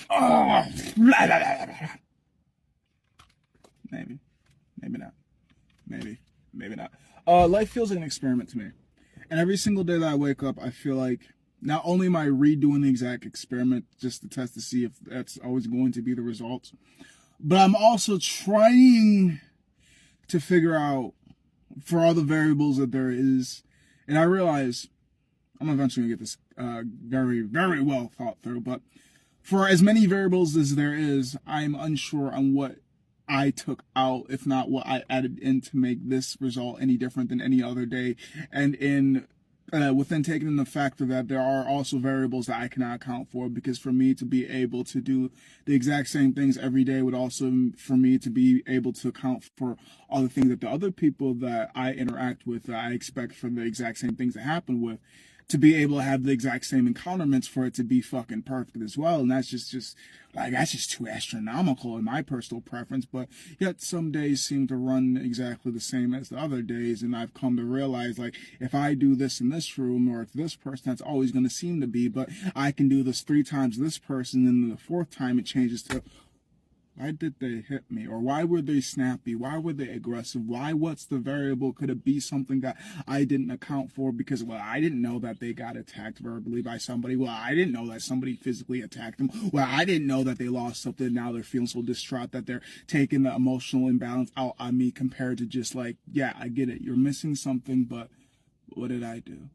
Oh, blah, blah, blah, blah. Maybe, maybe not. Maybe not. Life feels like an experiment to me. And every single day that I wake up, I feel like not only am I redoing the exact experiment just to test to see if that's always going to be the results, but I'm also trying to figure out for all the variables that there is. And I realize I'm eventually going to get this very, very well thought through, but for as many variables as there is, I'm unsure on what I took out, if not what I added in to make this result any different than any other day. And within taking in the factor that there are also variables that I cannot account for, because for me to be able to do the exact same things every day would also, for me to be able to account for all the things that the other people that I interact with, that I expect for the exact same things to happen with, to be able to have the exact same encounterments for it to be fucking perfect as well. And that's just that's just too astronomical in my personal preference. But yet some days seem to run exactly the same as the other days. And I've come to realize, like, if I do this in this room, or if this person, that's always going to seem to be, but I can do this 3 times this person, and the 4th time it changes to, why did they hit me? Or why were they snappy? Why were they aggressive? What's the variable? Could it be something that I didn't account for? Because, well, I didn't know that they got attacked verbally by somebody. Well, I didn't know that somebody physically attacked them. Well, I didn't know that they lost something. Now they're feeling so distraught that they're taking the emotional imbalance out on me, compared to just like, yeah, I get it. You're missing something, but what did I do?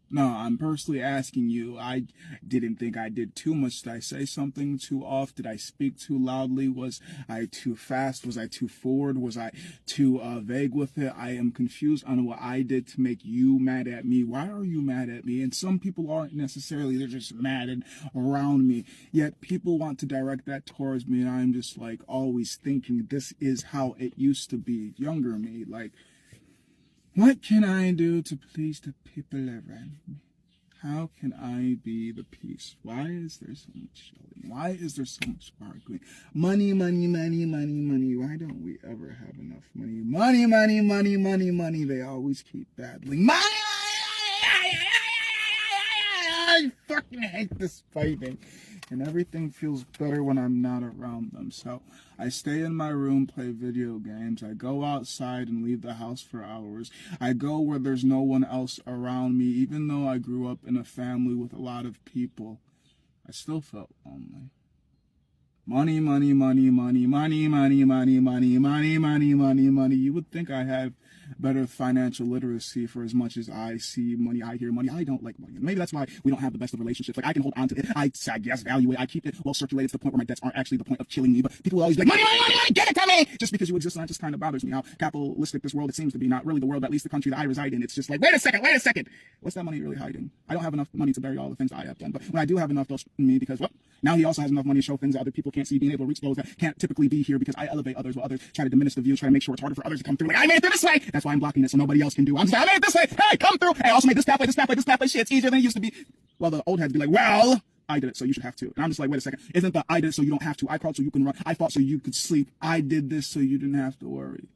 No, I'm personally asking you. I didn't think I did too much. Did I say something too off? Did I speak too loudly? Was I too fast? Was I too forward? Was I too vague with it? I am confused on what I did to make you mad at me. Why are you mad at me? And some people aren't necessarily, they're just mad and around me. Yet people want to direct that towards me, and I'm just like always thinking this is how it used to be. Younger me, like, what can I do to please the people around me? How can I be the peace? Why is there so much yelling? Why is there so much arguing? Money, money, money, money, money. Why don't we ever have enough money? Money, money, money, money, money. They always keep battling. Money, I fucking hate this fighting. And everything feels better when I'm not around them. So I stay in my room, play video games. I go outside and leave the house for hours. I go where there's no one else around me. Even though I grew up in a family with a lot of people, I still felt lonely. Money, money, money, money, money, money, money, money, money, money, money, money. You would think I have better financial literacy for as much as I see money, I hear money. I don't like money. Maybe that's why we don't have the best of relationships. Like, I can hold on to it. I guess value it. I keep it well circulated to the point where my debts aren't actually the point of killing me. But people will always be like, money, money, money, money, get it to me! Just because you exist, and that just kind of bothers me. How capitalistic this world, it seems to be. Not really the world, at least the country that I reside in. It's just like, wait a second. What's that money really hiding? I don't have enough money to bury all the things I have done. But when I do have enough, they'll me because, well, now he also has enough money to show things that other people can't see, being able to reach those that can't typically be here, because I elevate others while others try to diminish the view, try to make sure it's harder for others to come through. Like, I made it through this way! That's why I'm blocking it, so nobody else can do. I'm just like, I made it this way! Hey, come through! Hey, I also made this pathway. Shit, it's easier than it used to be. Well, the old heads be like, well, I did it, so you should have to. And I'm just like, wait a second. Isn't the I did it so you don't have to? I crawled so you can run. I fought so you could sleep. I did this so you didn't have to worry.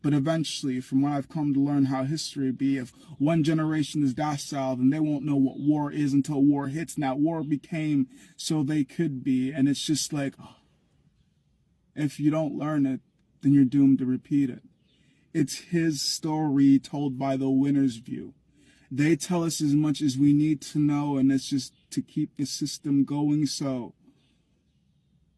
But eventually, from what I've come to learn how history be, if one generation is docile, then they won't know what war is until war hits. And that war became so they could be. And it's just like, if you don't learn it, then you're doomed to repeat it. It's his story told by the winner's view. They tell us as much as we need to know, and it's just to keep the system going. So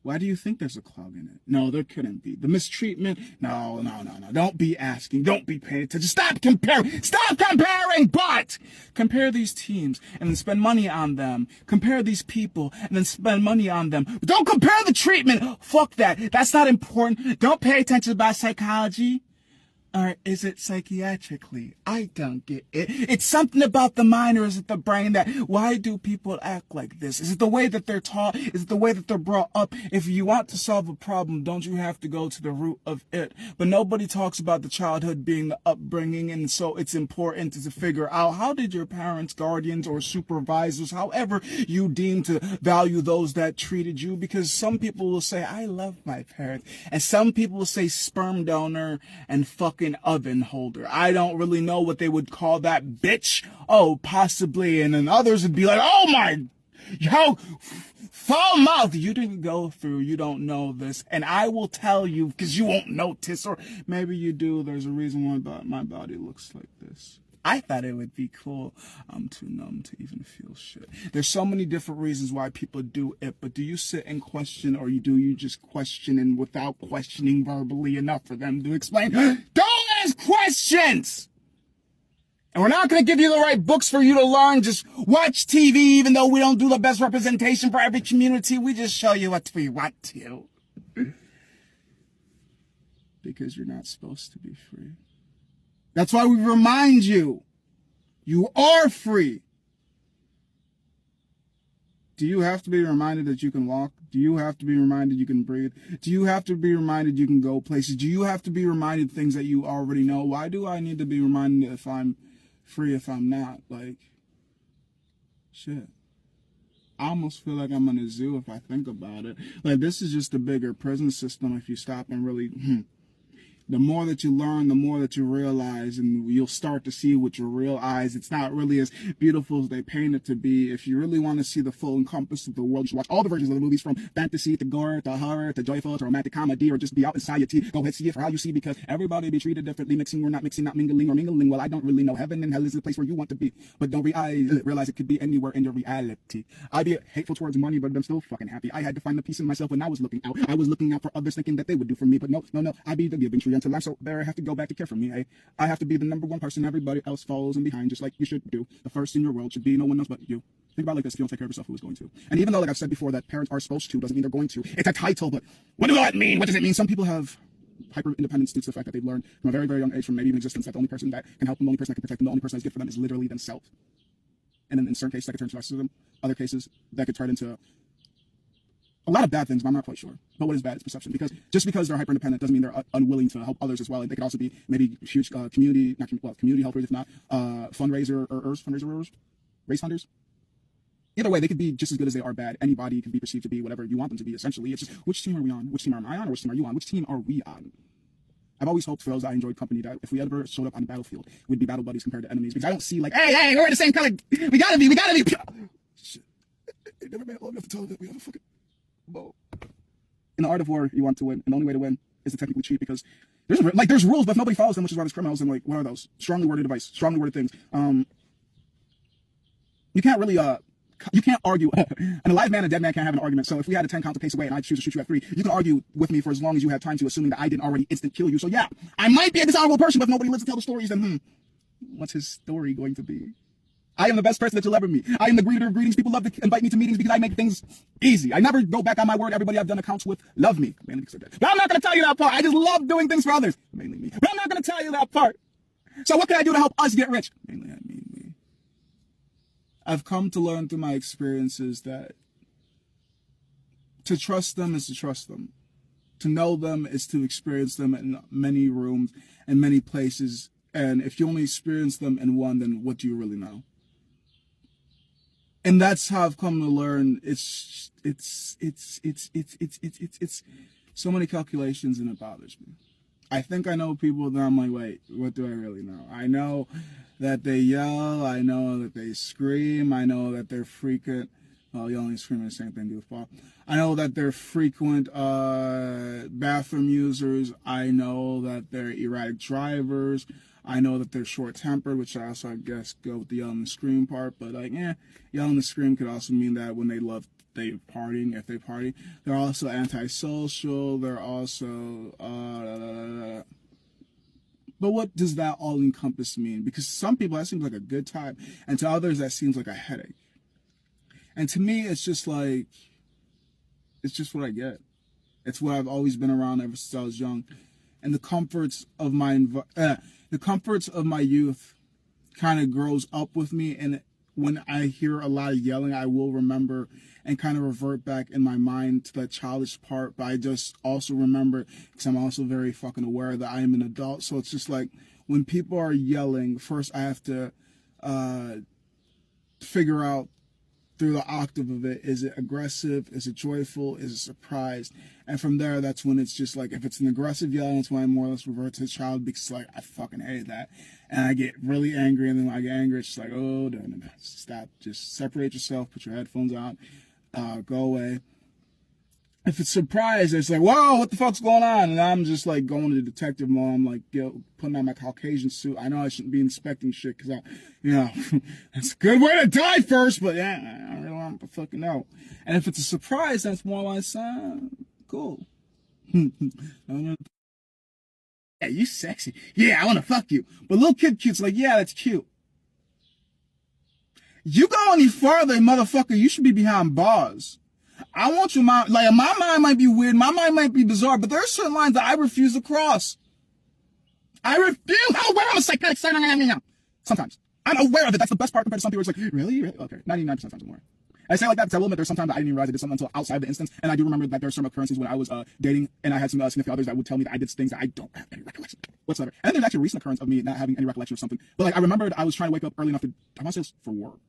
why do you think there's a clog in it? No, there couldn't be. The mistreatment? No. Don't be asking. Don't be paying attention. Stop comparing, but compare these teams and then spend money on them. Compare these people and then spend money on them. But don't compare the treatment. Fuck that. That's not important. Don't pay attention about psychology. Or is it psychiatrically? I don't get it. It's something about the mind, or is it the brain? That why do people act like this? Is it the way that they're taught? Is it the way that they're brought up? If you want to solve a problem, don't you have to go to the root of it? But nobody talks about the childhood being the upbringing, and so it's important to figure out, how did your parents, guardians, or supervisors, however you deem to value those that treated you? Because some people will say, I love my parents, and some people will say sperm donor and fucking oven holder. I don't really know what they would call that, bitch. Oh, possibly. And then others would be like, oh my, how foul mouth. You didn't go through, you don't know this, and I will tell you because you won't notice, or maybe you do. There's a reason why my body looks like this. I thought it would be cool. I'm too numb to even feel shit. There's so many different reasons why people do it, but do you sit and question, or do you just question and without questioning verbally enough for them to explain? Don't ask questions! And we're not going to give you the right books for you to learn. Just watch TV, even though we don't do the best representation for every community. We just show you what we want to. Because you're not supposed to be free. That's why we remind you, you are free. Do you have to be reminded that you can walk? Do you have to be reminded you can breathe? Do you have to be reminded you can go places? Do you have to be reminded things that you already know? Why do I need to be reminded if I'm free if I'm not? Like, shit. I almost feel like I'm in a zoo if I think about it. Like, this is just a bigger prison system if you stop and really... The more that you learn, the more that you realize, and you'll start to see with your real eyes. It's not really as beautiful as they paint it to be. If you really want to see the full encompass of the world, you should watch all the versions of the movies, from fantasy to gore to horror to joyful to romantic comedy, or just be out in society. Go ahead, see it for how you see, because everybody be treated differently. Mixing or not mixing, not mingling or mingling. Well, I don't really know. Heaven and hell is the place where you want to be, but don't realize it could be anywhere in your reality. I be hateful towards money, but I'm still fucking happy. I had to find the peace in myself when I was looking out. I was looking out for others, thinking that they would do for me, but no. I be the giving tree until I'm so bare I have to go back to care for me. I have to be the number one person everybody else follows in behind, just like you should do. The first in your world should be no one knows but you. Think about it like this: if you don't take care of yourself, who is going to? And even though, like I've said before, that parents are supposed to, doesn't mean they're going to. It's a title, but what does that mean? What does it mean? Some people have hyper independence due to the fact that they've learned from a very, very young age, from maybe even existence, that the only person that can help them, the only person that can protect them, the only person that's good for them is literally themselves. And in certain cases, that could turn into narcissism. Other cases, that could turn into a lot of bad things, but I'm not quite sure. But what is bad is perception. Because just because they're hyper independent doesn't mean they're unwilling to help others as well. They could also be maybe huge community helpers, if not fundraisers, race funders. Either way, they could be just as good as they are bad. Anybody can be perceived to be whatever you want them to be, essentially. It's just, which team are we on? Which team am I on, or which team are you on? Which team are we on? I've always hoped, for those that I enjoyed company, that if we ever showed up on the battlefield, we'd be battle buddies compared to enemies. Because I don't see, like, hey, we're the same color. We gotta be. Shit. It never been long enough to tell them that we have a fucking bow. In the art of war, you want to win, and the only way to win is to technically cheat, because there's rules, but if nobody follows them, which is why there's criminals. And like, what are those? Strongly worded advice, strongly worded things. You can't really you can't argue. An alive man and a dead man can't have an argument. So if we had a 10 count to pace away and I choose to shoot you at 3, you can argue with me for as long as you have time to, assuming that I didn't already instant kill you. So yeah, I might be a dishonorable person, but if nobody lives to tell the stories, then what's his story going to be? I am the best person that you'll ever meet. I am the greeter of greetings. People love to invite me to meetings because I make things easy. I never go back on my word. Everybody I've done accounts with love me. Mainly because they're dead. But I'm not going to tell you that part. I just love doing things for others. Mainly me. But I'm not going to tell you that part. So what can I do to help us get rich? Mainly I mean me. I've come to learn through my experiences that to trust them is to trust them. To know them is to experience them in many rooms and many places. And if you only experience them in one, then what do you really know? And that's how I've come to learn. It's so many calculations, and it bothers me. I think I know people that I'm like, wait, what do I really know? I know that they yell. I know that they scream. I know that they're frequent. Well, yelling and screaming, the same thing, goofball. I know that they're frequent bathroom users. I know that they're erratic drivers. I know that they're short-tempered, which I also, I guess, go with the yell and scream part. But, like, yell and scream could also mean that when they partying, if they party. They're also antisocial. They're also, But what does that all encompass mean? Because to some people, that seems like a good time. And to others, that seems like a headache. And to me, it's just like, it's just what I get. It's what I've always been around ever since I was young. And the comforts of my youth kind of grows up with me. And when I hear a lot of yelling, I will remember and kind of revert back in my mind to that childish part. But I just also remember, because I'm also very fucking aware that I am an adult. So it's just like, when people are yelling, first I have to figure out through the octave of it, is it aggressive, is it joyful, is it surprised? And from there, that's when it's just like, if it's an aggressive yell, that's when I more or less revert to the child, because like, I fucking hate that. And I get really angry, and then when I get angry, it's just like, oh, no, stop, just separate yourself, put your headphones on, go away. If it's surprise, it's like, whoa, what the fuck's going on? And I'm just like going to detective mode. I'm like, putting on my Caucasian suit. I know I shouldn't be inspecting shit because it's a good way to die first, but yeah, I really want to fucking know. And if it's a surprise, that's more like, cool. Yeah, you sexy. Yeah, I want to fuck you. But little kid cute's like, yeah, that's cute. You go any farther, motherfucker, you should be behind bars. I want your mind, like, my mind might be weird, my mind might be bizarre, but there are certain lines that I refuse to cross. I refuse. I'm aware I'm a psychotic. Sometimes. I'm aware of it. That's the best part compared to some people. It's like, really? Okay. 99% of the times more. I say like that because I will admit there's sometimes I didn't even realize I did something until outside the instance. And I do remember that there are some occurrences when I was dating and I had some significant others that would tell me that I did things that I don't have any recollection whatsoever. And then there's actually a recent occurrence of me not having any recollection of something. But like I remembered I was trying to wake up early enough to, I want to say it was for work.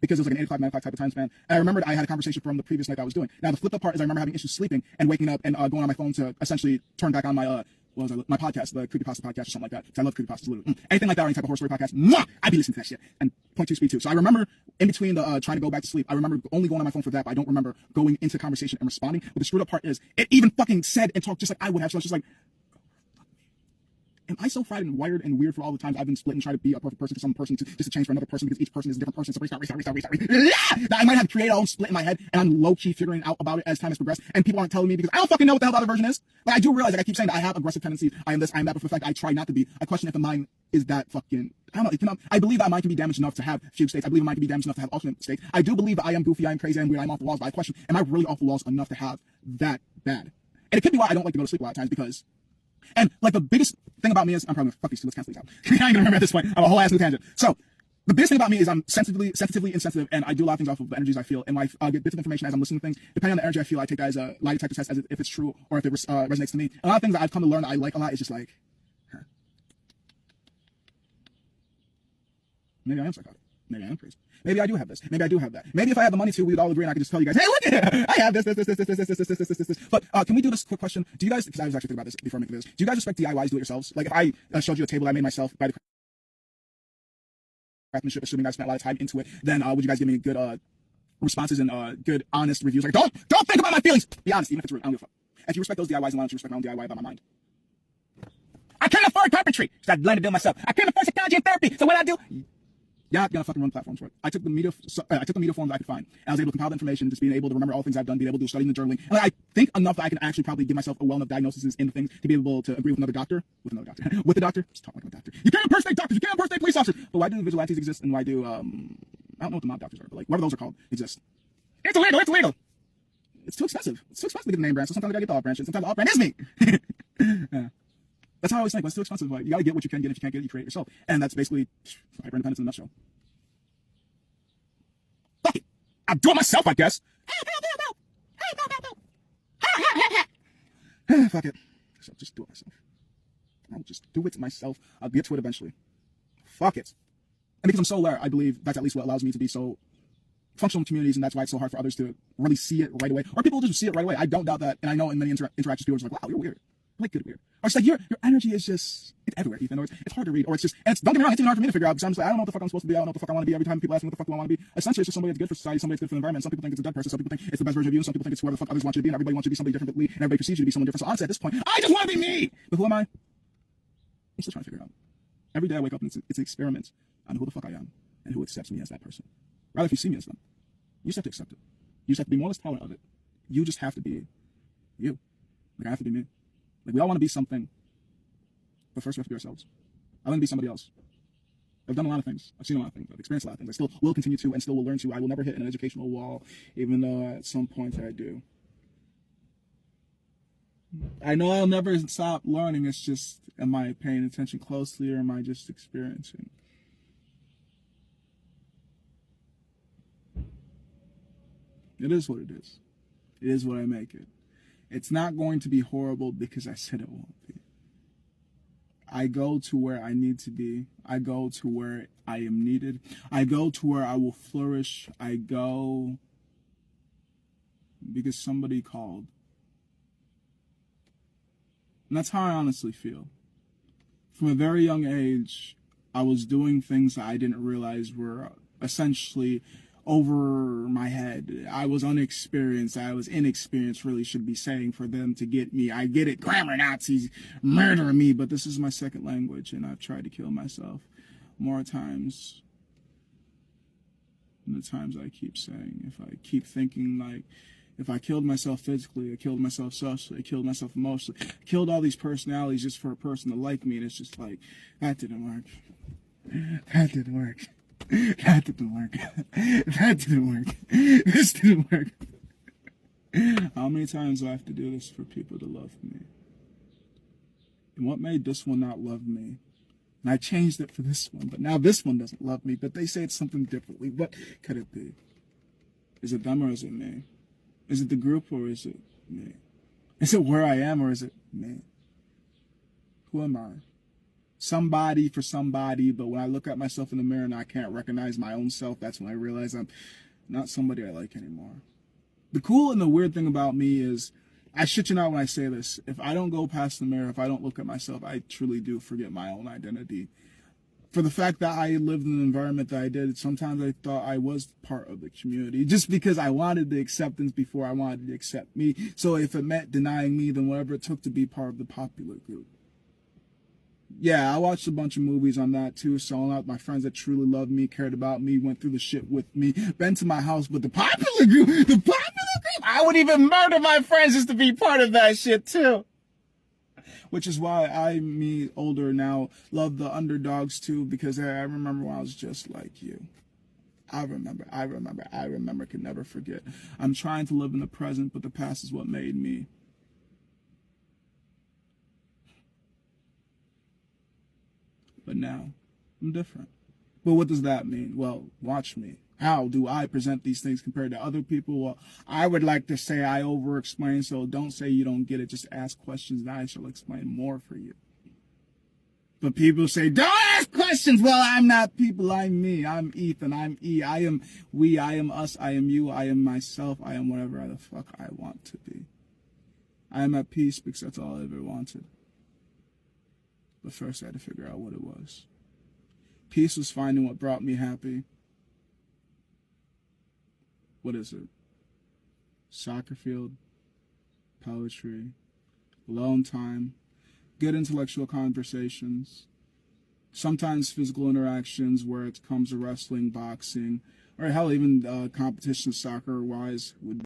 Because it was like an 8 o'clock, 9 o'clock type of time span. And I remembered I had a conversation from the previous night I was doing. Now, the flipped up part is I remember having issues sleeping and waking up and going on my phone to essentially turn back on my, my podcast, the Creepypasta podcast or something like that. Because I love creepypastas, literally. Anything like that or any type of horror story podcast, I'd be listening to that shit. And point two, speed two. So I remember in between the trying to go back to sleep, I remember only going on my phone for that, but I don't remember going into conversation and responding. But the screwed up part is it even fucking said and talked just like I would have. So I was just like, am I so fried and wired and weird for all the times I've been split and try to be a perfect person to some person just to change for another person because each person is a different person. So that I might have created a own split in my head and I'm low key figuring out about it as time has progressed. And people aren't telling me because I don't fucking know what the hell the other version is. But I do realize, like I keep saying that I have aggressive tendencies. I am this, I am that, but for the fact I try not to be. I question if the mind is that fucking. I don't know. I believe that mind can be damaged enough to have fugue states. I believe the mind can be damaged enough to have alternate states. I do believe that I am goofy, I am crazy, I am weird, I'm off the walls. But I question, am I really off the walls enough to have that bad? And it could be why I don't like to go to sleep a lot of times because. And like the biggest thing about me is I'm probably gonna fuck these two. Let's cancel these out. I ain't gonna remember at this point. I'm a whole ass new tangent. So the biggest thing about me is I'm sensitively insensitive, and I do a lot of things off of the energies I feel. And like I get bits of information as I'm listening to things. Depending on the energy I feel, I take that as a lie detector test, as if it's true or if it resonates to me. And a lot of things that I've come to learn that I like a lot is just like, maybe I am psychotic. Maybe I am crazy. Maybe I do have this. Maybe I do have that. Maybe if I had the money to, we would all agree and I could just tell you guys, hey, look at it. I have this. But can we do this quick question? Do you guys, because I was actually thinking about this before I make this, do you guys respect DIYs, do it yourselves? Like if I showed you a table I made myself by the craftsmanship, assuming I spent a lot of time into it, then would you guys give me good responses and good, honest reviews? Like, don't think about my feelings. Be honest, even if it's rude. I don't give a fuck. If you respect those DIYs, then why don't you respect my own DIY about my mind? I can't afford carpentry, so I learned to do it myself. I can't afford psychology and therapy, so what I do? Yeah, I'm gonna fucking run platforms for it. I took the media forms I could find, and I was able to compile the information, just being able to remember all the things I've done, being able to do studying and journaling. And I think enough that I can actually probably give myself a well enough diagnosis in things to be able to agree with the doctor, with the doctor. Just talk like a doctor. You can't impersonate doctors. You can't impersonate police officers. But why do vigilantes exist, and why do I don't know what the mob doctors are, but like whatever those are called exist. It's illegal. It's illegal. It's too expensive. It's too expensive to get the name brand. So sometimes I gotta get the off brand shit. Sometimes the off brand is me. Yeah. That's how I always think. But it's too expensive. Like, you gotta get what you can get. If you can't get it, you create it yourself. And that's basically hyper independence in a nutshell. Fuck it. I'll do it myself, I guess. Fuck it. So I'll just do it myself. I'll just do it myself. I'll get to it eventually. Fuck it. And because I'm so aware, I believe that's at least what allows me to be so functional in communities, and that's why it's so hard for others to really see it right away. Or people will just see it right away. I don't doubt that. And I know in many interactions, people are just like, wow, you're weird. Like good weird. Or it's like your energy is just it's everywhere, Ethan. Or it's hard to read. Or it's just and it's don't get me wrong, it's even hard for me to figure out because I'm just like I don't know what the fuck I'm supposed to be. I don't know what the fuck I want to be. Every time people ask me what the fuck do I want to be, essentially it's just somebody that's good for society, somebody that's good for the environment. Some people think it's a dead person. Some people think it's the best version of you. Some people think it's whoever the fuck others want you to be, and everybody wants you to be somebody differently, and everybody perceives you to be someone different. So honestly, at this point, I just want to be me. But who am I? I'm still trying to figure it out. Every day I wake up and it's an experiment on who the fuck I am and who accepts me as that person. Rather, if you see me as them, you just have to accept it. You just have to be more or less tolerant of it. You just have to be you. Like I have to be me. Like we all want to be something, but first we have to be ourselves. I want to be somebody else. I've done a lot of things. I've seen a lot of things. I've experienced a lot of things. I still will continue to and still will learn to. I will never hit an educational wall, even though at some point I do. I know I'll never stop learning. It's just, am I paying attention closely or am I just experiencing? It is what it is. It is what I make it. It's not going to be horrible because I said it won't be. I go to where I need to be. I go to where I am needed. I go to where I will flourish. I go because somebody called. And that's how I honestly feel. From a very young age, I was doing things that I didn't realize were essentially over my head. I was unexperienced. I was inexperienced, really should be saying, for them to get me. I get it, grammar Nazis murdering me, but this is my second language, and I've tried to kill myself more times than the times I keep saying. If I keep thinking, like, if I killed myself physically, I killed myself socially, I killed myself emotionally, I killed all these personalities just for a person to like me, and it's just like, that didn't work. That didn't work. That didn't work. That didn't work. This didn't work. How many times do I have to do this for people to love me? And what made this one not love me? And I changed it for this one, but now this one doesn't love me, but they say it's something differently. What could it be? Is it them or is it me? Is it the group or is it me? Is it where I am or is it me? Who am I? Somebody for somebody, but when I look at myself in the mirror and I can't recognize my own self, that's when I realize I'm not somebody I like anymore. The cool and the weird thing about me is, I shit you not when I say this, if I don't go past the mirror, if I don't look at myself, I truly do forget my own identity. For the fact that I lived in an environment that I did, sometimes I thought I was part of the community, just because I wanted the acceptance before I wanted to accept me. So if it meant denying me, then whatever it took to be part of the popular group. Yeah, I watched a bunch of movies on that too, selling out my friends that truly loved me, cared about me, went through the shit with me, been to my house, but the popular group, I would even murder my friends just to be part of that shit too. Which is why I, me, older now, love the underdogs too, because I remember when I was just like you. I remember, can never forget. I'm trying to live in the present, but the past is what made me. But now, I'm different. But what does that mean? Well, watch me. How do I present these things compared to other people? Well, I would like to say I over-explain, so don't say you don't get it. Just ask questions and I shall explain more for you. But people say, don't ask questions! Well, I'm not people, I'm me. I'm Ethan, I'm E. I am we, I am us, I am you, I am myself, I am whatever the fuck I want to be. I am at peace because that's all I ever wanted. But first I had to figure out what it was. Peace was finding what brought me happy. What is it? Soccer field, poetry, alone time, good intellectual conversations, sometimes physical interactions where it comes to wrestling, boxing, or hell, even competition soccer-wise would